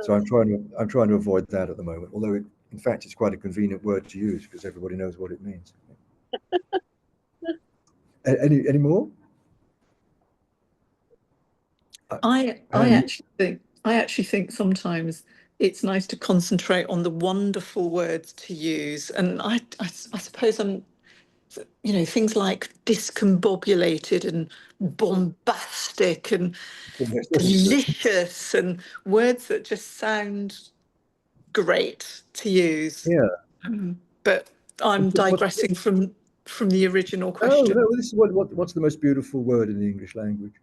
So I'm trying to avoid that at the moment. Although in fact it's quite a convenient word to use because everybody knows what it means. Any more? I actually think sometimes it's nice to concentrate on the wonderful words to use. And I suppose things like discombobulated and bombastic and delicious and words that just sound great to use. Yeah. But I'm digressing from the original question. Oh no, this is what's the most beautiful word in the English language?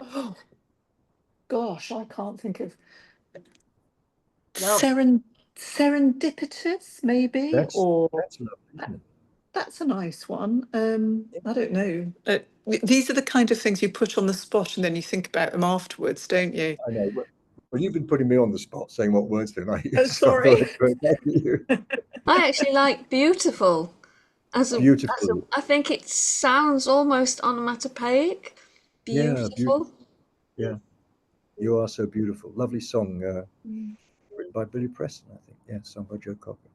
Oh gosh, I can't think of serendipitous, maybe. That's lovely, isn't it? That's a nice one. I don't know. These are the kind of things you put on the spot and then you think about them afterwards, don't you? I know. Well, you've been putting me on the spot saying what words don't I use. Oh, sorry. I actually like beautiful. Beautiful. I think it sounds almost onomatopoeic. Beautiful. Yeah. You Are So Beautiful. Lovely song written by Billy Preston, I think. Yeah, sung by Joe Cocker.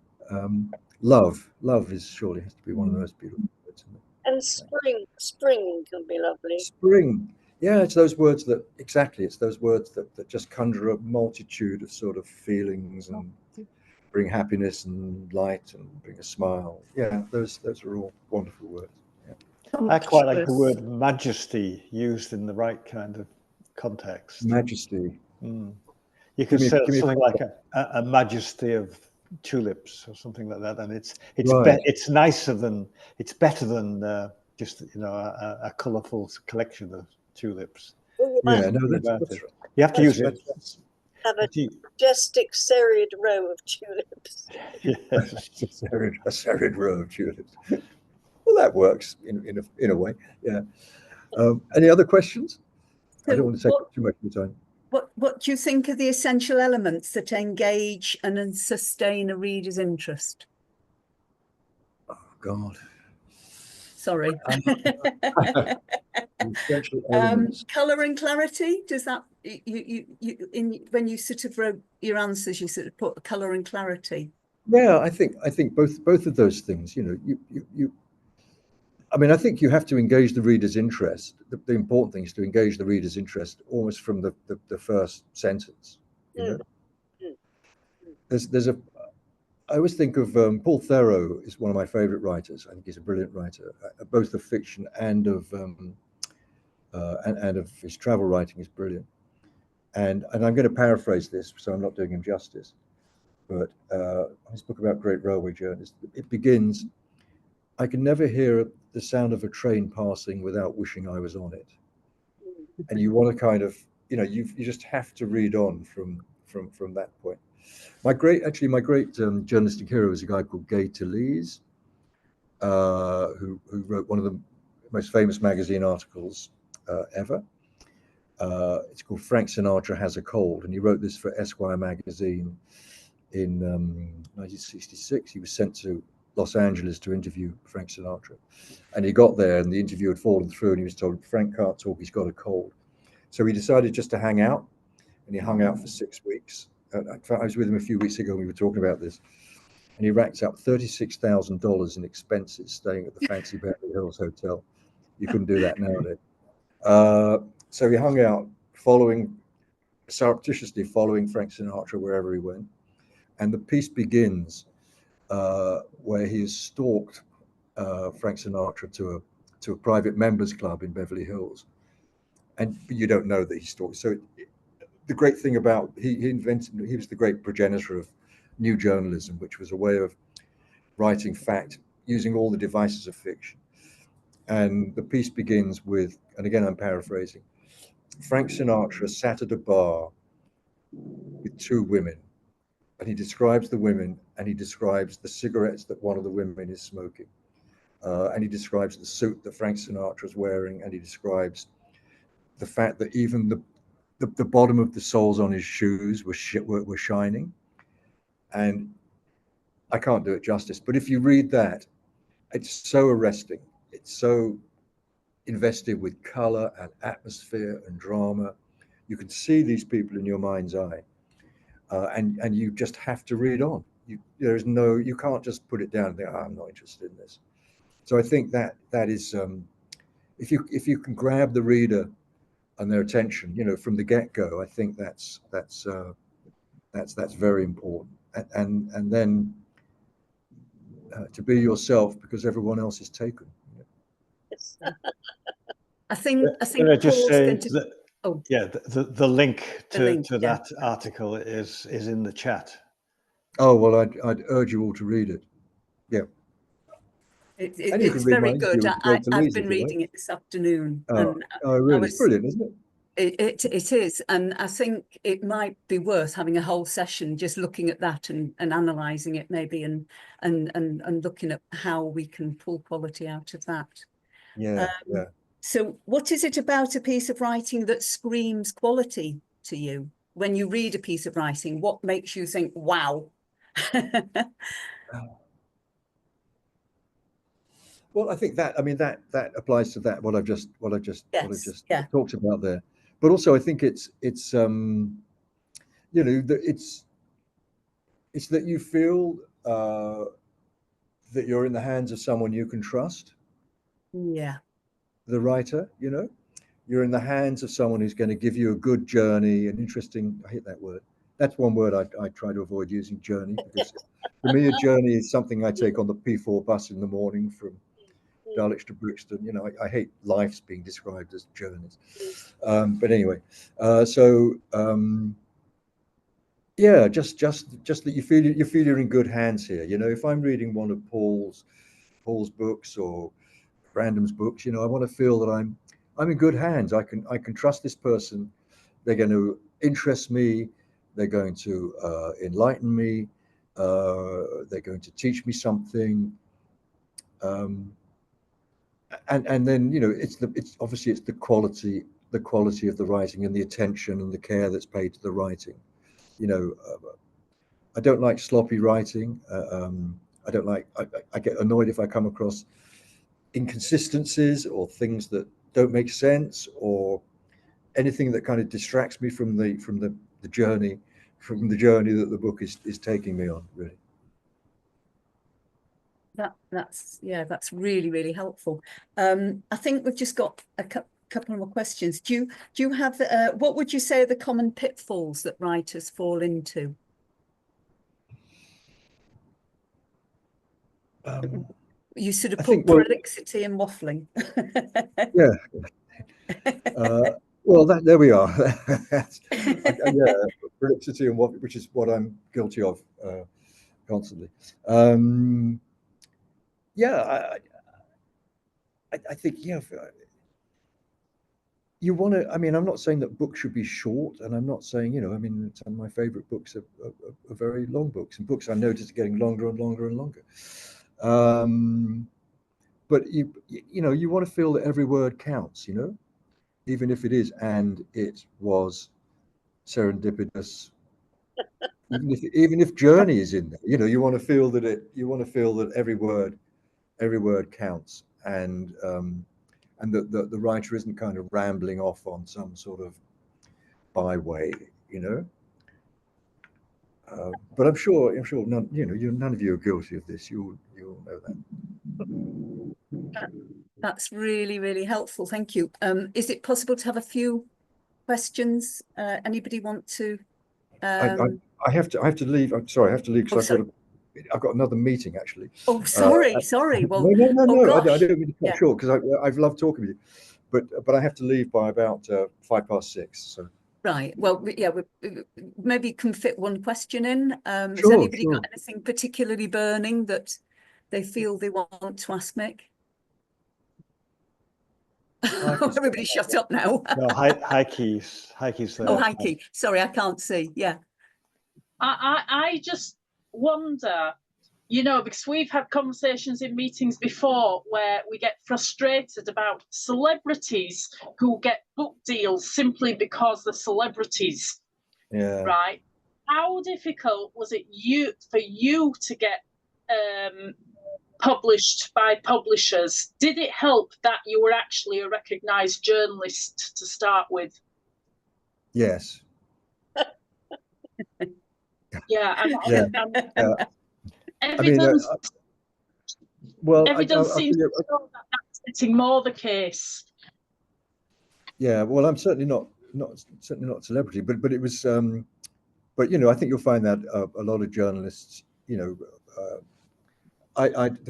Love is surely has to be one of the most beautiful words. And spring can be lovely. Spring. Yeah, it's those words that just conjure a multitude of sort of feelings and bring happiness and light and bring a smile. Yeah, those are all wonderful words. Yeah. I quite like the word majesty used in the right kind of context. Majesty. You could say something like a majesty of tulips or something like that, and it's nicer than, it's better than just a colourful collection of tulips. Yeah, no, that's right. You have to use it. Have a majestic serried row of tulips. Yes, a serried row of tulips. Well, that works in a way. Yeah. Any other questions? I don't want to take up too much of your time. What do you think are the essential elements that engage and sustain a reader's interest? Oh God. Sorry. Colour and clarity. Does that when you sort of wrote your answers, you sort of put colour and clarity? Yeah, I think both of those things. I think you have to engage the reader's interest. The important thing is to engage the reader's interest almost from the first sentence. I always think of Paul Theroux is one of my favorite writers. I think he's a brilliant writer, both of fiction and of his travel writing is brilliant. And I'm going to paraphrase this, so I'm not doing him justice. But his book about great railway journeys, it begins, "I can never hear the sound of a train passing without wishing I was on it." And you want to kind of, you just have to read on from that point. My great journalistic hero is a guy called Gay Talese, who wrote one of the most famous magazine articles ever. It's called Frank Sinatra Has a Cold, and he wrote this for Esquire magazine in 1966. He was sent to Los Angeles to interview Frank Sinatra, and he got there and the interview had fallen through and he was told Frank can't talk, he's got a cold. So he decided just to hang out, and he hung out for 6 weeks. I was with him a few weeks ago and we were talking about this, and he racked up $36,000 in expenses staying at the fancy Beverly Hills Hotel. You couldn't do that nowadays. So he hung out surreptitiously following Frank Sinatra wherever he went, and the piece begins where he has stalked Frank Sinatra to a private members club in Beverly Hills, and you don't know that he stalked. So the great thing about he was the great progenitor of new journalism, which was a way of writing fact using all the devices of fiction. And the piece begins with, and again I'm paraphrasing, Frank Sinatra sat at a bar with 2 women, and he describes the women, and he describes the cigarettes that one of the women is smoking, and he describes the suit that Frank Sinatra is wearing, and he describes the fact that even the bottom of the soles on his shoes were shining. And I can't do it justice, but if you read that, it's so arresting. It's so invested with color and atmosphere and drama. You can see these people in your mind's eye, and you just have to read on. You can't just put it down and think, I'm not interested in this. So I think that is, if you can grab the reader and their attention, from the get-go, I think that's That's very important. And then to be yourself because everyone else is taken. I think Can I just Paul's say going to. that, Oh, yeah, the link to yeah. that article is in the chat. Oh, well, I'd urge you all to read it. Yeah. It's very good. I've been reading it this afternoon. Oh, really? It's brilliant, isn't it? It is, and I think it might be worth having a whole session just looking at that and analysing it maybe and looking at how we can pull quality out of that. Yeah, yeah. So what is it about a piece of writing that screams quality to you? When you read a piece of writing, what makes you think, wow? Well, I think that applies to that what I've just Yeah. talked about there. But also I think it's it's that you feel that you're in the hands of someone you can trust. Yeah. The writer, you're in the hands of someone who's going to give you a good journey, an interesting, I hate that word. That's one word I try to avoid using, journey, because for me a journey is something I take on the P4 bus in the morning from Dulwich to Brixton. I hate lives being described as journeys. But anyway, yeah, just that you feel you're in good hands here. If I'm reading one of Paul's books or Random's books, I want to feel that I'm in good hands. I can trust this person. They're going to interest me. They're going to enlighten me. They're going to teach me something. And then it's obviously the quality of the writing and the attention and the care that's paid to the writing. I don't like sloppy writing. I don't like. I get annoyed if I come across inconsistencies or things that don't make sense or anything that kind of distracts me from the journey that the book is taking me on, really. That's really, really helpful. I think we've just got a couple more questions. Do you have what would you say are the common pitfalls that writers fall into? You sort of put prolixity and waffling. Yeah. Well, there we are. Yeah, prolixity and waffling, which is what I'm guilty of constantly. Yeah, I think, you want to. I mean, I'm not saying that books should be short, and I'm not saying, some of my favorite books are very long books, and books I notice are getting longer and longer and longer. But you want to feel that every word counts, even if it is, and it was serendipitous. even if journey is in there, you want to feel that every word counts, and that the writer isn't kind of rambling off on some sort of byway, But I'm sure none of you are guilty of this. You'll know that. That's really, really helpful. Thank you. Is it possible to have a few questions? Anybody want to? I have to leave. I'm sorry, I have to leave because I've got another meeting actually. Oh, sorry. Well, no. I don't mean to cut short because I've loved talking with you, but I have to leave by about 6:05. So. Right. Well, yeah, we maybe can fit one question in. Has anybody got anything particularly burning that they feel they want to ask Mick? Everybody shut up now. No, Heike's there. Oh, Heike. Sorry, I can't see. Yeah. I just wonder, because we've had conversations in meetings before where we get frustrated about celebrities who get book deals simply because they're celebrities. Yeah. Right. How difficult was it for you to get published by publishers? Did it help that you were actually a recognised journalist to start with? Yes. Yeah. Evidence. Evidence seems to show that that's getting more the case. Yeah. Well, I'm certainly not a celebrity, but it was. but I think you'll find that a lot of journalists, the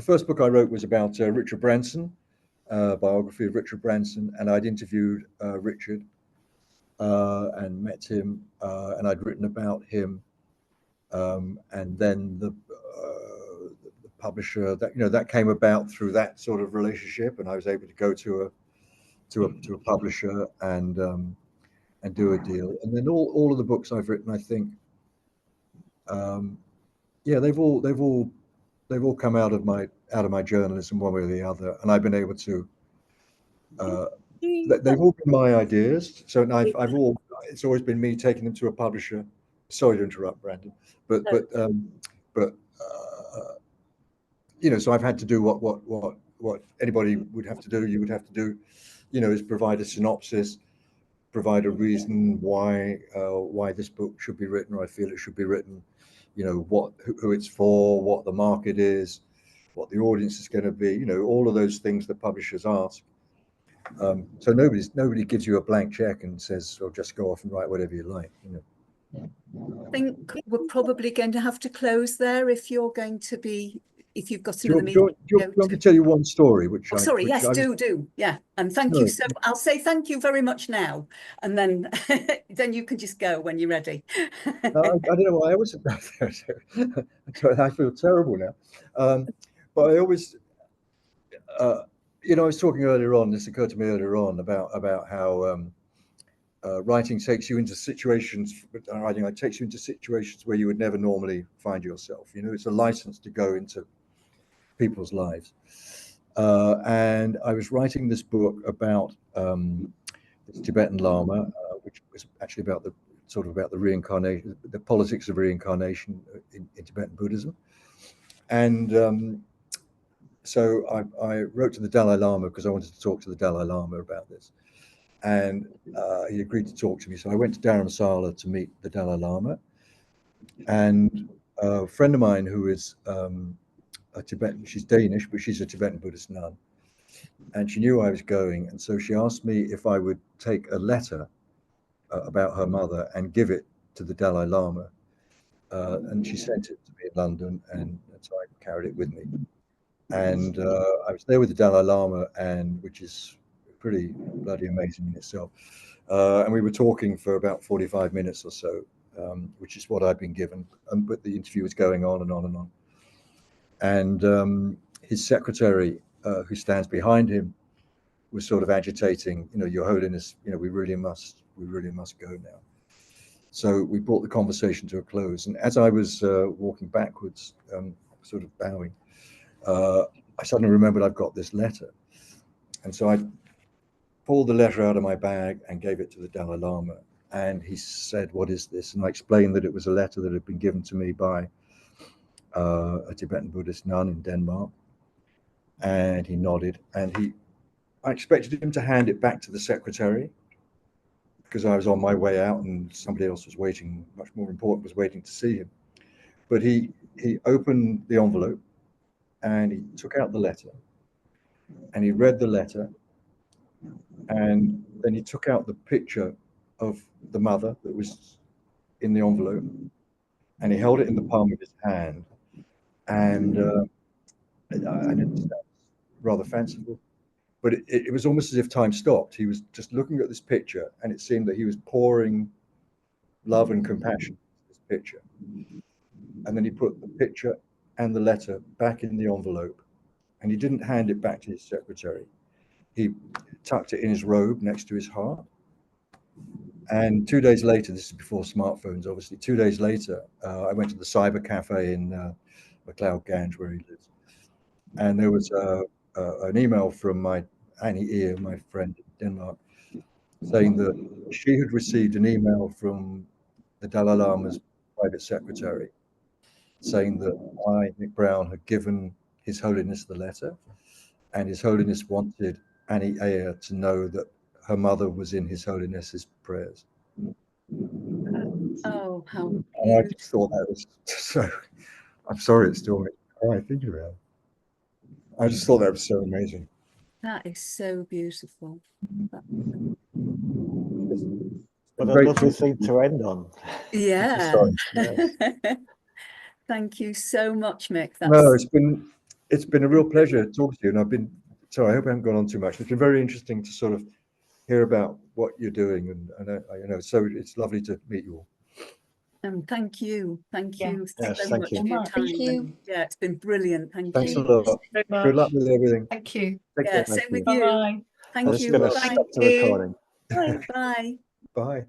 first book I wrote was about Richard Branson, biography of Richard Branson, and I'd interviewed Richard and met him, and I'd written about him, and then the publisher that came about through that sort of relationship, and I was able to go to a publisher and do a deal. And then all of the books I've written, I think, they've all come out of my journalism one way or the other, and I've been able to. They've all been my ideas, so it's always been me taking them to a publisher. Sorry to interrupt, Brandon, but so I've had to do what anybody would have to do. You would have to do, is provide a synopsis, provide a reason why this book should be written, or I feel it should be written. Who it's for, what the market is, what the audience is going to be. All of those things that publishers ask. So nobody gives you a blank check and says, "Well, just go off and write whatever you like." I think we're probably going to have to close there if you've got another meeting. Do you want me to tell you one story? Do. Yeah. And thank you. So I'll say thank you very much now. And then you can just go when you're ready. I don't know why I wasn't there. So I feel terrible now. But I always, I was talking earlier on, this occurred to me earlier on about how writing takes you into situations, takes you into situations where you would never normally find yourself. It's a license to go into people's lives. And I was writing this book about this Tibetan Lama, which was actually about the reincarnation, the politics of reincarnation in Tibetan Buddhism. And so I wrote to the Dalai Lama because I wanted to talk to the Dalai Lama about this. And he agreed to talk to me. So I went to Dharamsala to meet the Dalai Lama. And a friend of mine who is a Tibetan, she's Danish, but she's a Tibetan Buddhist nun. And she knew I was going. And so she asked me if I would take a letter about her mother and give it to the Dalai Lama. And she sent it to me in London, and so I carried it with me. And I was there with the Dalai Lama, which is pretty bloody amazing in itself. And we were talking for about 45 minutes or so, which is what I'd been given. But the interview was going on and on and on. And his secretary, who stands behind him, was sort of agitating, Your Holiness, we really must go now. So we brought the conversation to a close. And as I was walking backwards, sort of bowing, I suddenly remembered I've got this letter. And so I pulled the letter out of my bag and gave it to the Dalai Lama. And he said, "What is this?" And I explained that it was a letter that had been given to me by a Tibetan Buddhist nun in Denmark. And he nodded, and I expected him to hand it back to the secretary, because I was on my way out and somebody else was waiting, much more important, was waiting to see him. But he opened the envelope and he took out the letter and he read the letter, and then he took out the picture of the mother that was in the envelope and he held it in the palm of his hand. And it's rather fanciful, but it was almost as if time stopped. He was just looking at this picture, and it seemed that he was pouring love and compassion into this picture. And then he put the picture and the letter back in the envelope, and he didn't hand it back to his secretary. He tucked it in his robe next to his heart. And 2 days later, this is before smartphones, obviously, 2 days later, I went to the cyber cafe in MacLeod Ganj, where he lives. And there was an email from Annie Ear, my friend in Denmark, saying that she had received an email from the Dalai Lama's private secretary saying that I, Mick Brown, had given His Holiness the letter, and His Holiness wanted Annie Ear to know that her mother was in His Holiness's prayers. Oh, how beautiful. And I just thought that was so, I'm sorry, it's still I think about it. I just thought that was so amazing. That is so beautiful. But a lovely thing to end on. Yeah. Yes. Thank you so much, Mick. No, it's been a real pleasure talking to you, and I've been sorry, I hope I haven't gone on too much. It's been very interesting to sort of hear about what you're doing, and you know, so it's lovely to meet you all. Thank you so Yes, much for your time. Thank you. Yeah, it's been brilliant. Thanks a you. lot. Very much. Good luck with everything. Thank you. Take care. Same with you. you. Bye. Thank I'm just you. going to Bye. stop the recording. Bye. Bye.